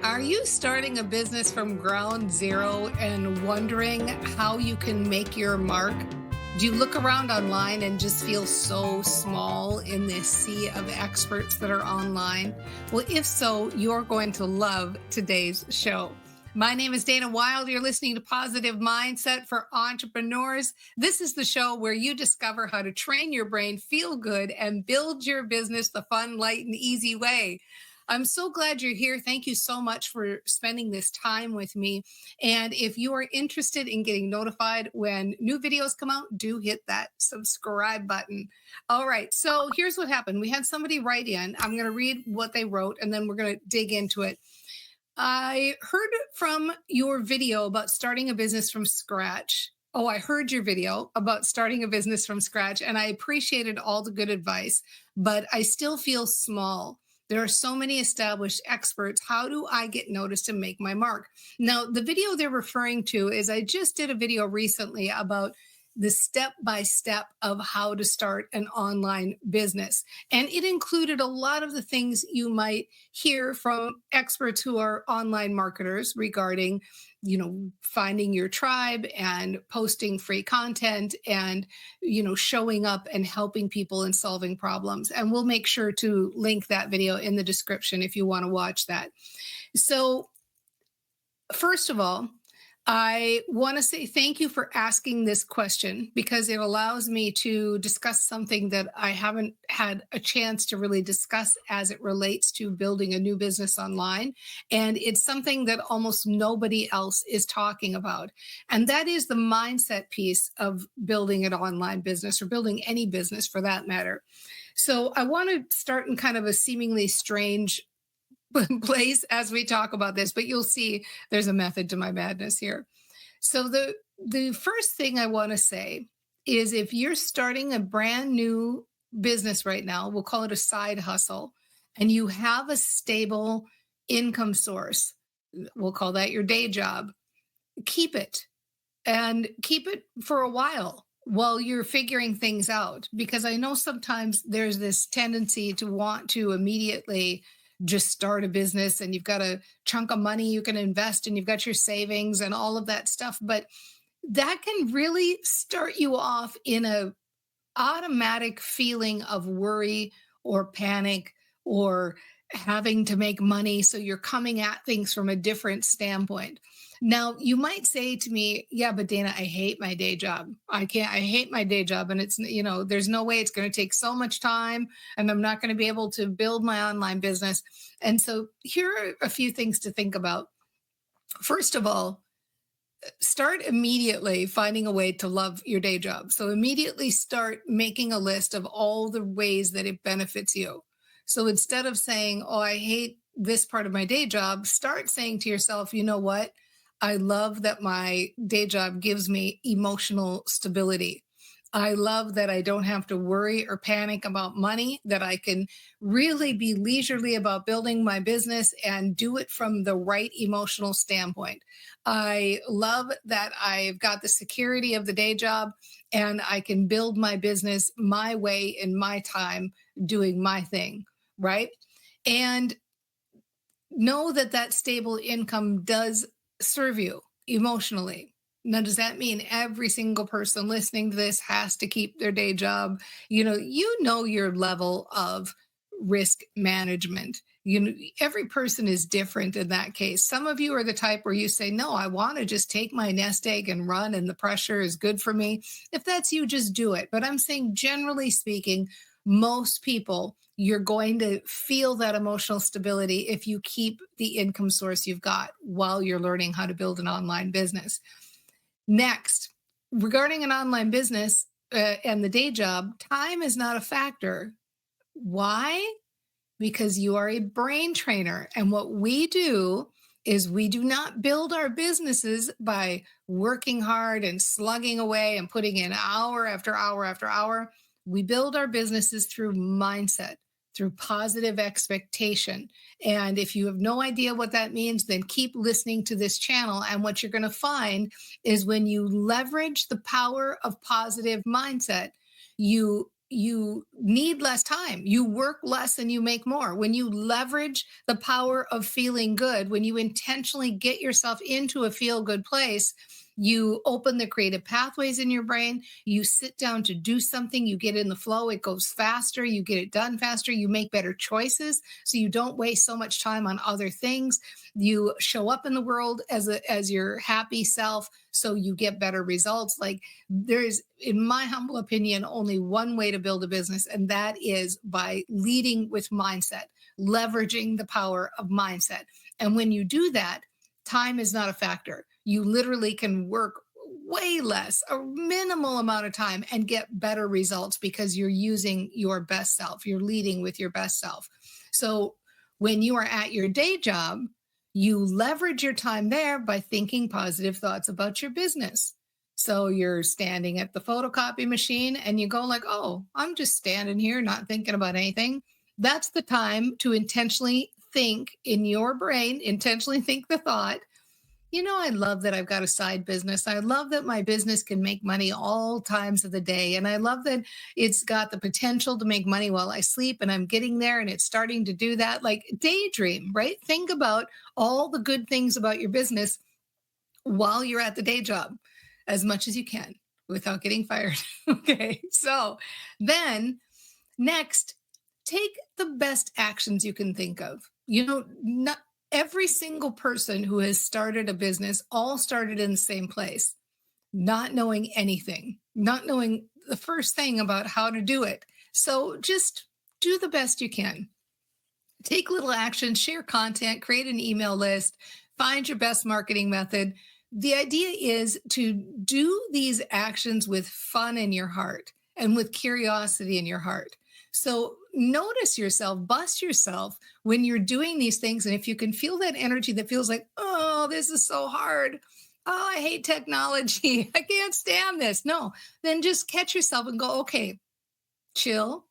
Are you starting a business from ground zero and wondering how you can make your mark? Do you look around online and just feel so small in this sea of experts that are online? Well, if so, you're going to love today's show. My name is Dana Wilde. You're listening to Positive Mindset for Entrepreneurs. This is the show where you discover how to train your brain, feel good, and build your business the fun, light, and easy way. I'm so glad you're here. Thank you so much for spending this time with me. And if you are interested in getting notified when new videos come out, do hit that subscribe button. All right. So here's what happened. We had somebody write in. I'm going to read what they wrote and then we're going to dig into it. I heard from your video about starting a business from scratch. Oh, I heard your video about starting a business from scratch, and I appreciated all the good advice, but I still feel small. There are so many established experts. How do I get noticed and make my mark? Now, the video they're referring to is I just did a video recently about the step by step of how to start an online business. And it included a lot of the things you might hear from experts who are online marketers regarding, finding your tribe and posting free content and, showing up and helping people and solving problems. And we'll make sure to link that video in the description if you want to watch that. So, first of all, I want to say thank you for asking this question because it allows me to discuss something that I haven't had a chance to really discuss as it relates to building a new business online. And it's something that almost nobody else is talking about. And that is the mindset piece of building an online business or building any business for that matter. So I want to start in kind of a seemingly strange place as we talk about this, but you'll see there's a method to my madness here. So the first thing I want to say is if you're starting a brand new business right now, we'll call it a side hustle, and you have a stable income source, we'll call that your day job, keep it and keep it for a while you're figuring things out. Because I know sometimes there's this tendency to want to immediately just start a business and you've got a chunk of money you can invest and you've got your savings and all of that stuff. But that can really start you off in a automatic feeling of worry or panic or having to make money. So you're coming at things from a different standpoint. Now, you might say to me, yeah, but Dana, I hate my day job. I hate my day job. And it's, there's no way it's going to take so much time and I'm not going to be able to build my online business. And so here are a few things to think about. First of all, start immediately finding a way to love your day job. So immediately start making a list of all the ways that it benefits you. So instead of saying, oh, I hate this part of my day job, start saying to yourself, you know what? I love that my day job gives me emotional stability. I love that I don't have to worry or panic about money, that I can really be leisurely about building my business and do it from the right emotional standpoint. I love that I've got the security of the day job and I can build my business my way in my time doing my thing, right? And know that that stable income does serve you emotionally. Now, does that mean every single person listening to this has to keep their day job? You know your level of risk management. Every person is different in that case. Some of you are the type where you say, no, I want to just take my nest egg and run, and the pressure is good for me. If that's you, just do it. But I'm saying, generally speaking, most people, you're going to feel that emotional stability if you keep the income source you've got while you're learning how to build an online business. Next, regarding an online business and the day job, time is not a factor. Why? Because you are a brain trainer. And what we do is we do not build our businesses by working hard and slugging away and putting in hour after hour after hour. We build our businesses through mindset, through positive expectation. And if you have no idea what that means, then keep listening to this channel. And what you're going to find is when you leverage the power of positive mindset, you you need less time. You work less and you make more. When you leverage the power of feeling good, when you intentionally get yourself into a feel good place, you open the creative pathways in your brain. You sit down to do something, you get in the flow, it goes faster, you get it done faster, you make better choices so you don't waste so much time on other things. You show up in the world as your happy self so you get better results. Like there is, in my humble opinion, only one way to build a business, and that is by leading with mindset, leveraging the power of mindset. And when you do that, time is not a factor. You literally can work way less, a minimal amount of time, and get better results because you're using your best self. You're leading with your best self. So when you are at your day job, you leverage your time there by thinking positive thoughts about your business. So you're standing at the photocopy machine and you go like, "Oh, I'm just standing here not thinking about anything." That's the time to intentionally think in your brain, intentionally think the thought, I love that I've got a side business. I love that my business can make money all times of the day. And I love that it's got the potential to make money while I sleep and I'm getting there and it's starting to do that. Like daydream, right? Think about all the good things about your business while you're at the day job as much as you can without getting fired. Okay. So then next, take the best actions you can think of. Not every single person who has started a business all started in the same place, not knowing anything, not knowing the first thing about how to do it. So just do the best you can. Take little actions, share content, create an email list, find your best marketing method. The idea is to do these actions with fun in your heart and with curiosity in your heart. So notice yourself, bust yourself when you're doing these things. And if you can feel that energy that feels like, "Oh, this is so hard. Oh, I hate technology. I can't stand this." No, then just catch yourself and go, "Okay, chill.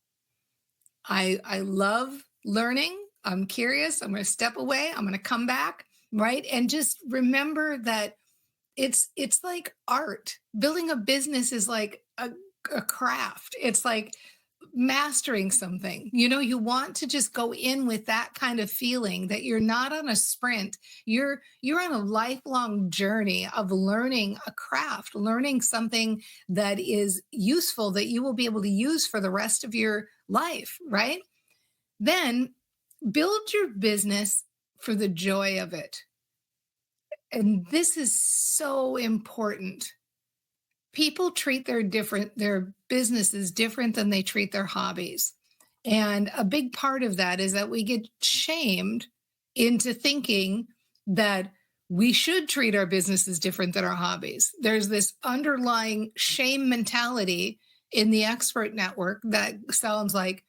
I love learning. I'm curious. I'm going to step away. I'm going to come back." Right. And just remember that it's like art. Building a business is like a craft. It's like mastering something. You want to just go in with that kind of feeling that you're not on a sprint. You're on a lifelong journey of learning a craft, learning something that is useful that you will be able to use for the rest of your life, right? Then build your business for the joy of it. And this is so important. People treat their businesses different than they treat their hobbies. And a big part of that is that we get shamed into thinking that we should treat our businesses different than our hobbies. There's this underlying shame mentality in the expert network that sounds like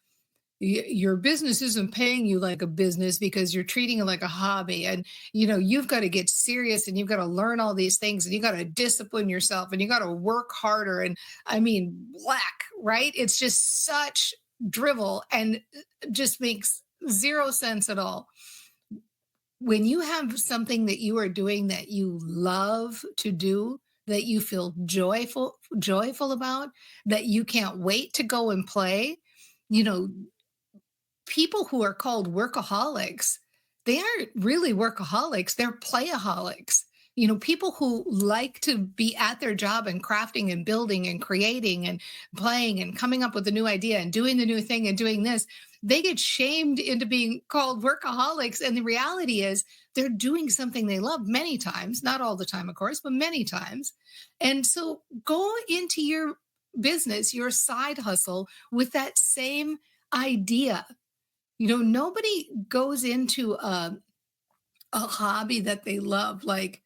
your business isn't paying you like a business because you're treating it like a hobby. And you've got to get serious and you've got to learn all these things and you got to discipline yourself and you got to work harder. And I mean, black, right? It's just such drivel and just makes zero sense at all. When you have something that you are doing that you love to do, that you feel joyful about, that you can't wait to go and play, people who are called workaholics, they aren't really workaholics, they're playaholics. People who like to be at their job and crafting and building and creating and playing and coming up with a new idea and doing the new thing and doing this, they get shamed into being called workaholics. And the reality is they're doing something they love many times, not all the time, of course, but many times. And so go into your business, your side hustle with that same idea. Nobody goes into a hobby that they love, like,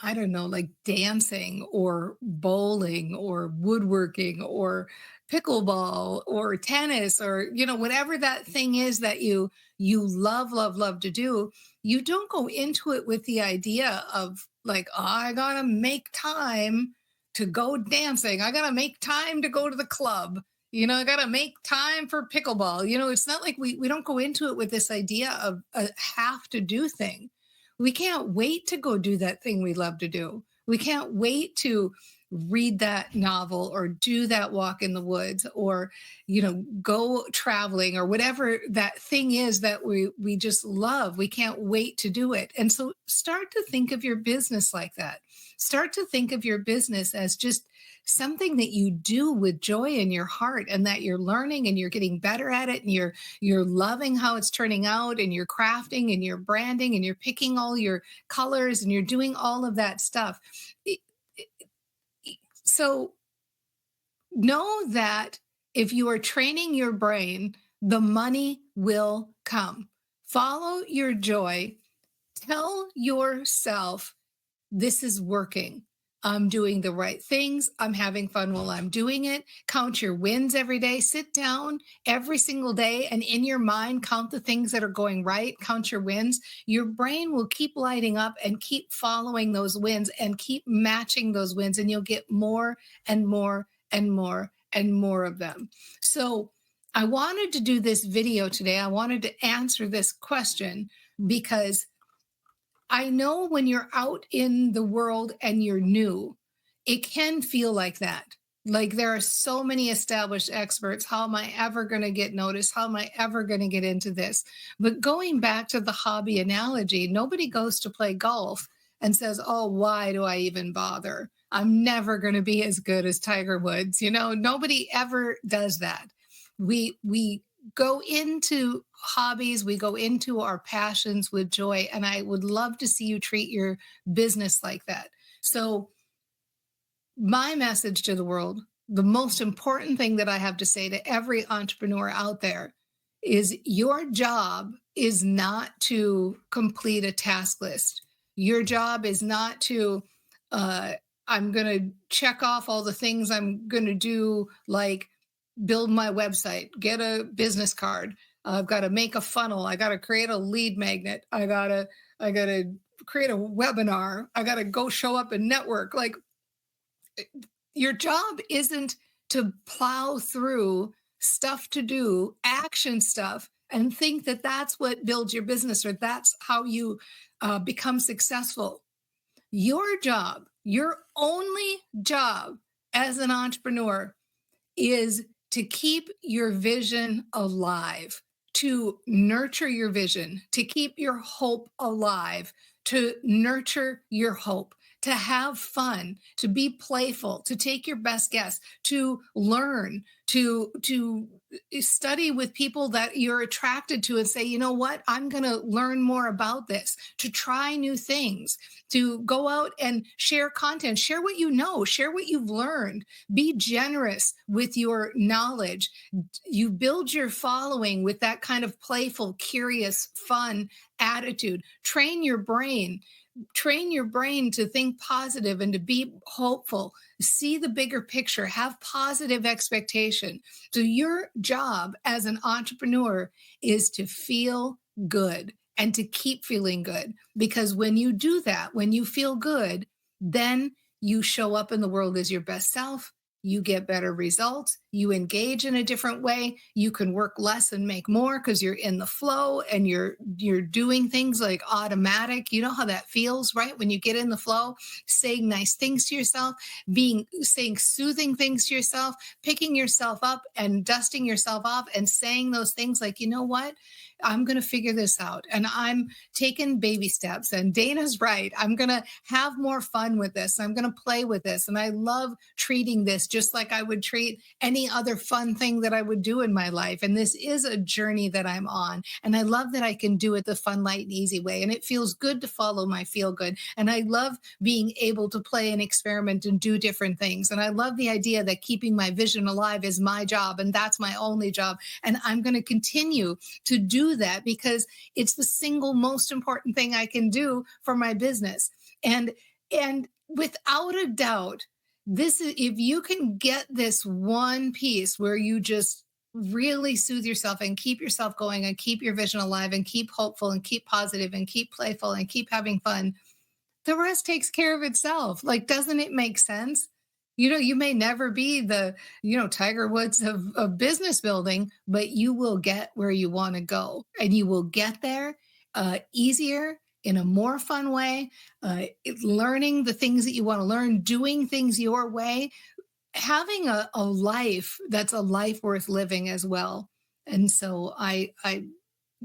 I don't know, like dancing or bowling or woodworking or pickleball or tennis or, whatever that thing is that you love to do. You don't go into it with the idea of like, "Oh, I gotta make time to go dancing. I gotta make time to go to the club. I got to make time for pickleball." It's not like we don't go into it with this idea of a have to do thing. We can't wait to go do that thing we love to do. We can't wait to read that novel or do that walk in the woods or go traveling or whatever that thing is that we just love. We can't wait to do it. And so start to think of your business like that. Start to think of your business as just something that you do with joy in your heart, and that you're learning and you're getting better at it, and you're loving how it's turning out, and you're crafting and you're branding and you're picking all your colors and you're doing all of that stuff. I- So know that if you are training your brain, the money will come. Follow your joy. Tell yourself, this is working. I'm doing the right things. I'm having fun while I'm doing it. Count your wins every day. Sit down every single day and in your mind, count the things that are going right. Count your wins. Your brain will keep lighting up and keep following those wins and keep matching those wins. And you'll get more and more and more and more of them. So I wanted to do this video today. I wanted to answer this question because I know when you're out in the world and you're new, it can feel like that. Like there are so many established experts. How am I ever going to get noticed? How am I ever going to get into this? But going back to the hobby analogy, nobody goes to play golf and says, oh, why do I even bother? I'm never going to be as good as Tiger Woods. Nobody ever does that. We go into hobbies, we go into our passions with joy. And I would love to see you treat your business like that. So, my message to the world, the most important thing that I have to say to every entrepreneur out there is your job is not to complete a task list. Your job is not to, I'm going to check off all the things I'm going to do, like build my website, get a business card. I've got to make a funnel. I got to create a lead magnet. I got to create a webinar. I got to go show up and network. Like your job isn't to plow through stuff to do, action stuff, and think that that's what builds your business or that's how you become successful. Your job, your only job as an entrepreneur is to keep your vision alive, to nurture your vision, to keep your hope alive, to nurture your hope, to have fun, to be playful, to take your best guess, to learn, to study with people that you're attracted to and say, you know what, I'm going to learn more about this, to try new things, to go out and share content, share what you know, share what you've learned, be generous with your knowledge. You build your following with that kind of playful, curious, fun attitude. Train your brain to think positive and to be hopeful. See the bigger picture, have positive expectation. So your job as an entrepreneur is to feel good and to keep feeling good. Because when you do that, when you feel good, then you show up in the world as your best self. You get better results. You engage in a different way. You can work less and make more because you're in the flow and you're doing things like automatic. You know how that feels, right? When you get in the flow, saying nice things to yourself, saying soothing things to yourself, picking yourself up and dusting yourself off and saying those things like, you know what? I'm going to figure this out and I'm taking baby steps. And Dana's right. I'm going to have more fun with this. I'm going to play with this. And I love treating this just like I would treat any other fun thing that I would do in my life. And this is a journey that I'm on. And I love that I can do it the fun, light, and easy way. And it feels good to follow my feel good. And I love being able to play and experiment and do different things. And I love the idea that keeping my vision alive is my job. And that's my only job. And I'm going to continue to do that because it's the single most important thing I can do for my business. And without a doubt, this is, if you can get this one piece where you just really soothe yourself and keep yourself going and keep your vision alive and keep hopeful and keep positive and keep playful and keep having fun, the rest takes care of itself. Like, doesn't it make sense? You may never be the, Tiger Woods of business building, but you will get where you want to go and you will get there easier in a more fun way, learning the things that you want to learn, doing things your way, having a life that's a life worth living as well. And so I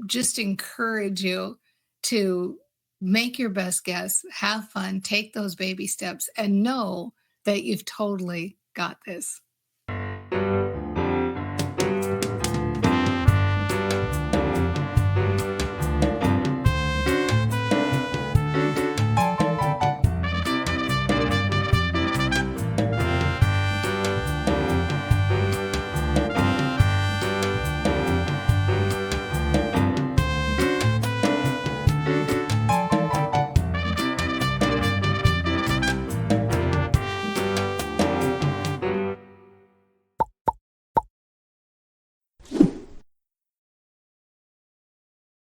just encourage you to make your best guess, have fun, take those baby steps, and know that you've totally got this.